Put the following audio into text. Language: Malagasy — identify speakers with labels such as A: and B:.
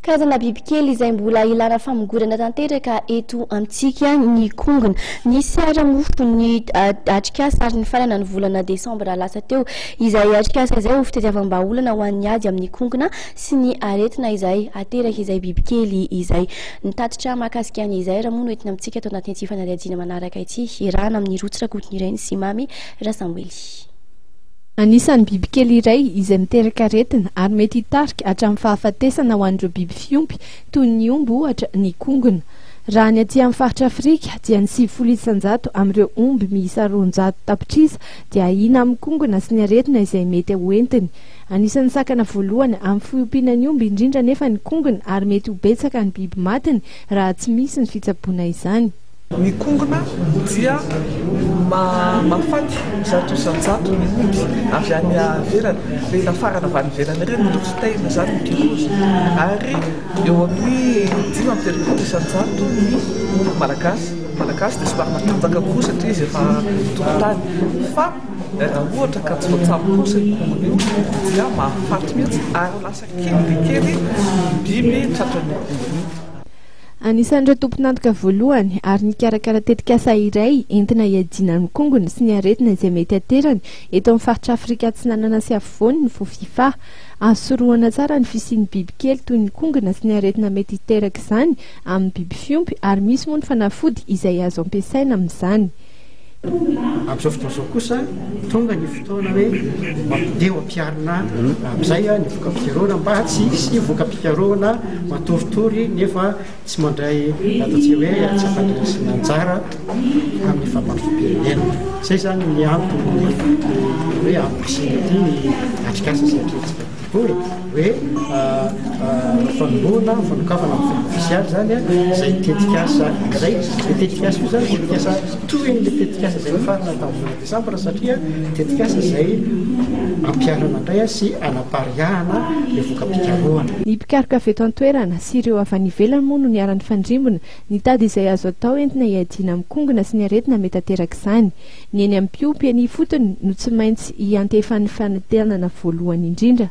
A: Karazana bibikely izay mbola ilana famongorana tanteraka eto amintsika ny kongona. Nisy ara-mofo ny atrikasa ary ny farana ny volana Desambra lasa teo izay atrikasa izay ho fitadiavam-baolana ho an'ny ady amin'ny kongona sy ny aretina izay ateraka izay bibikely izay. Nitatitra mahakasika izay raha moa no entina amintsika tao anatin'ity fanadihadiana manaraka ity hirana amin'ny rotsira kotony ireny sy mamy Rasamwely.
B: Anisan'ny bibikely iray izay miteraka aretina ary mety hitarika hatramin'ny fahafatesana ho an'ireo biby fiompy toy ny omby ohatra ny kongona. Raha ny aty amin'ny faritra Afrika dia ny 700 isanjato amin'ireo omby miisa 200 tapitrisa dia hina amin'ny kongona sy ny aretina izay mety ho entiny. Anisan'ny sakana voalohany amin'ny fiompiana ny omby indrindra nefa ny kongona ary mety ho betsaka ny biby matiny raha tsy misy ny fitsaboana izany.
C: Ny kongona dia mafaty zato isanjato ny omby avy any averana, le nafarana avy any averana ireny milofitaina zany ny kilozy, ary eo amin'ny 5 isanjato ny omby malagasy dia somary matanjaka koa satria izy efa tokontany, fa raha ohatra ka tsy voatsabo kosa ny kongona io dia mahafaty mihitsy ary lasa kely biby tratran'ny kongona.
B: Anisan'ireo tompon'antoka voalohany ary nikarakara tetikasa iray entina hiadiana ny kongona sy ny aretina izay mety aterany eto amin'ny faritra Afrika Atsinanana sy afovoany ny FIFA. Azo sorohana tsara ny fisian'ny bibikely toy ny kongona sy ny aretina mety hiteraka izany amin'ny biby fiompy ary misy moa ny fanafody izay azo ampiasaina amin'izany.
D: Amin'izao fotoan'izao kosa tonga ny fotoana hoe mampideo ampiarina amin'izay ny voka-pikaroana mba tsy hisy voka-pikaroana matoritory nefa tsy mandray ataontsika hoe tsy afandraisana anjara amin'ny famarifapirenena. Izay zany ny antony hoe ampiasiana ity ny atrikasa sy atrikasa boribory hoe fanomboana fanokafana amin'ny ofisialy zany izay tetikasa izay tetikasa io zany tetikasa tohin'le tetikasa izay nafarana tamin'ny Desambra satria tetikasa izay ampiarana indray sy anapariahana le voka-pikaroana.
B: Ny mpikaroka avy eto an-toerana sy ireo avy any ivelany moa no niarany fandrimbona nitady izay azo atao entina hiadiana amin'ny kongona sy ny aretina mety ateraka izany. Ny eny amin'ny mpiompy any fotony no tsy maintsy hiantefa ny fanantenana voalohany indrindra.